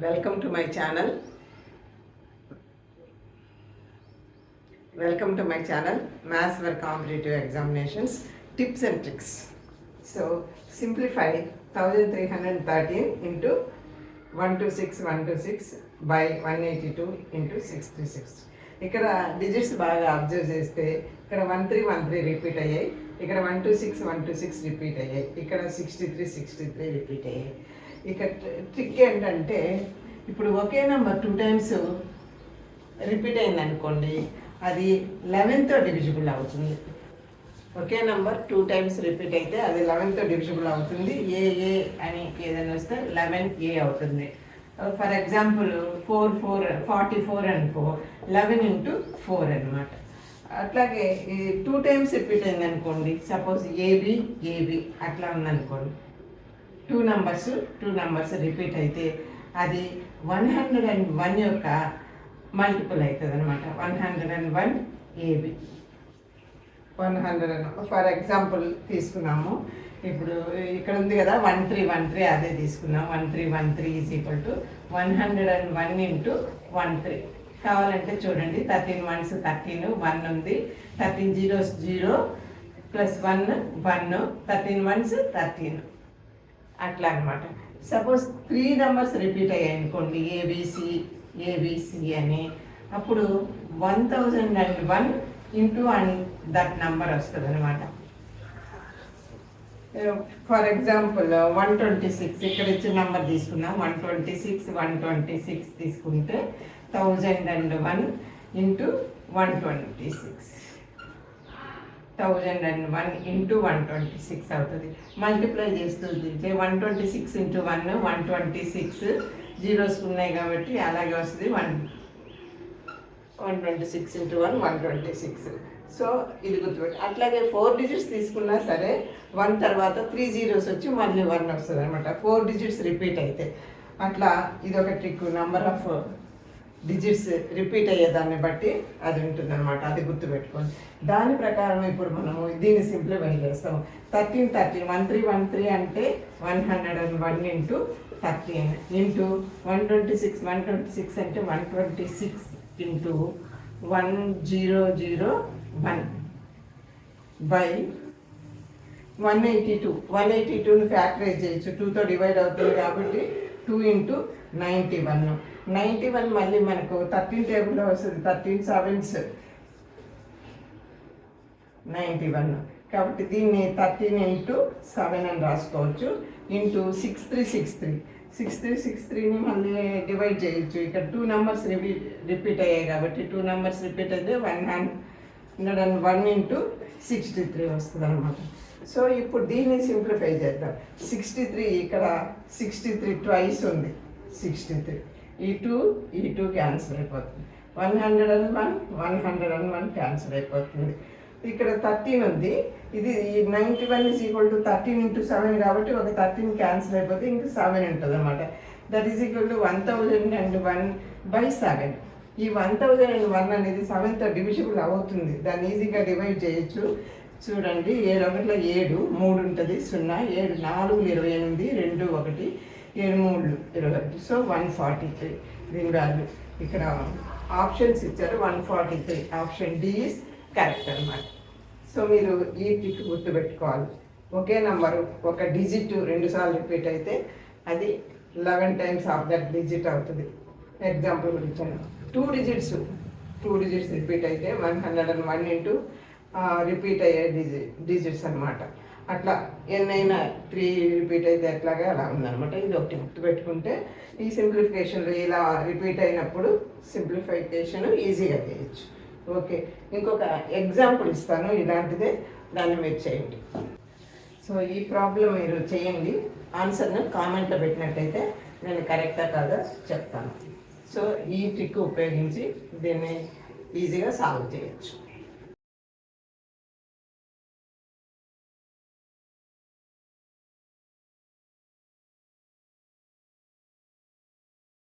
Welcome to my channel. Welcome to my channel, Maths for Competitive Examinations, Tips and Tricks. So, simplify 1313 into 126 by 182 into 636. ఇక్కడ digits బాగా observe చేస్తే ఇక్కడ 1313 repeat అయ్యాయి, ఇక్కడ 126 repeat అయ్యాయి, ఇక్కడ 63 రిపీట్ అయ్యాయి. ఇక ట్రిక్ ఏంటంటే ఇప్పుడు ఒకే నెంబర్ 2 టైమ్స్ రిపీట్ అయింది అనుకోండి, అది 11తో డివిజిబుల్ అవుతుంది. ఒకే నెంబర్ 2 టైమ్స్ రిపీట్ అయితే అది 11తో డివిజిబుల్ అవుతుంది. ఏ అని ఏదైనా వస్తే 11A అవుతుంది. ఫర్ ఎగ్జాంపుల్ 44 అనుకో, 11 into 4 అనమాట. అట్లాగే 2 టైమ్స్ రిపీట్ అయింది అనుకోండి, సపోజ్ ఏబి అట్లా ఉందనుకోండి, 2 నంబర్స్ రిపీట్ అయితే అది 101 యొక్క మల్టిపుల్ అవుతుంది అనమాట. 101 ఏబి 100. ఫర్ ఎగ్జాంపుల్ తీసుకున్నాము, ఇప్పుడు ఇక్కడ ఉంది కదా 1313, అదే తీసుకున్నాం. 1313 ఈజ్ ఈక్వల్ టు 101 into 13. కావాలంటే చూడండి, 13 ones 13, 1 ఉంది, 13 zeros 0 ప్లస్ 1 1, 13 ones 13 అట్లా అనమాట. సపోజ్ 3 నంబర్స్ రిపీట్ అయ్యాయి అనుకోండి, ఏబిసి అని, అప్పుడు 1001 into దట్ నంబర్ వస్తుంది అనమాట. ఫర్ ఎగ్జాంపుల్ 126, ఇక్కడ ఇచ్చిన నెంబర్ తీసుకున్నాం. 126 తీసుకుంటే 1001 into 126, 1001 into 126 అవుతుంది. మల్టిప్లై చేస్తుంది 126 into 1 126, జీరోస్ ఉన్నాయి కాబట్టి అలాగే వస్తుంది. 126 into 1 126. సో ఇది గుర్తుపెట్టి, అట్లాగే 4 డిజిట్స్ తీసుకున్నా సరే 1 తర్వాత 3 జీరోస్ వచ్చి మళ్ళీ 1 వస్తుంది అనమాట, 4 డిజిట్స్ రిపీట్ అయితే. అట్లా ఇది ఒక trick, number of digits repeat అయ్యేదాన్ని బట్టి అది ఉంటుంది అనమాట. అది గుర్తుపెట్టుకోండి. దాని ప్రకారం ఇప్పుడు మనము దీన్ని సింప్లిఫై చేస్తాం. 1313 అంటే 101 into 13 into 126 అంటే 126 into 1001 by 182ని ఫ్యాక్టరైజ్ చేయొచ్చు. 2తో డివైడ్ అవుతుంది కాబట్టి 2 into 91 మళ్ళీ మనకు 13 టేబుల్లో వస్తుంది. 13 sevens 91 కాబట్టి దీన్ని 13 into 7 అని రాసుకోవచ్చు. ఇంటూ 6363ని మళ్ళీ డివైడ్ చేయొచ్చు. ఇక్కడ 2 నంబర్స్ రిపీట్ అయ్యాయి కాబట్టి 2 నంబర్స్ రిపీట్ అయితే 101 into 63 వస్తుంది అనమాట. సో ఇప్పుడు దీన్ని సింప్లిఫై చేద్దాం. 63, ఇక్కడ 63 ట్వైస్ ఉంది, 63. ఈ 2 క్యాన్సిల్ అయిపోతుంది. 101 క్యాన్సిల్ అయిపోతుంది. ఇక్కడ 13 ఉంది, ఇది 91 ఈజ్ ఈక్వల్ టు 13 into 7 కాబట్టి ఒక 13 క్యాన్సిల్ అయిపోతే ఇంకా 7 ఉంటుంది అనమాట. That is equal to 1001 by 7. ఈ 1001 అనేది 7తో డివిజిబుల్ అవుతుంది. దాన్ని ఈజీగా డివైడ్ చేయొచ్చు. చూడండి, 7 1 7, 3 ఉంటుంది, 0 7 4 28, 2 1 7 3 21. సో 143 దీని వాల్యూ. ఇక్కడ ఆప్షన్స్ ఇచ్చారు, 143. ఆప్షన్ డి ఈజ్ కరెక్ట్ అనమాట. సో మీరు ఈ ట్రిక్ గుర్తుపెట్టుకోవాలి. ఒకే నెంబరు ఒక డిజిట్ 2 సార్లు రిపీట్ అయితే అది 11 times ఆఫ్ దట్ డిజిట్ అవుతుంది. ఎగ్జాంపుల్ ఇచ్చాను, 2 డిజిట్స్ రిపీట్ అయితే 101 into రిపీట్ అయ్యే డిజిట్స్ అనమాట. అట్లా ఎన్నైనా 3 రిపీట్ అయితే ఎట్లాగా అలా ఉందనమాట. ఇది ఒకటి గుర్తుపెట్టుకుంటే ఈ సింప్లిఫికేషన్లో ఇలా రిపీట్ అయినప్పుడు సింప్లిఫికేషన్ ఈజీగా చేయొచ్చు. ఓకే, ఇంకొక ఎగ్జాంపుల్ ఇస్తాను ఇలాంటిదే, దాన్ని మీరు చేయండి. సో ఈ ప్రాబ్లం మీరు చేయండి, ఆన్సర్ను కామెంట్లో పెట్టినట్టయితే నేను కరెక్టా కాదా చెప్తాను. సో ఈ ట్రిక్ ఉపయోగించి దీన్ని ఈజీగా సాల్వ్ చేయొచ్చు.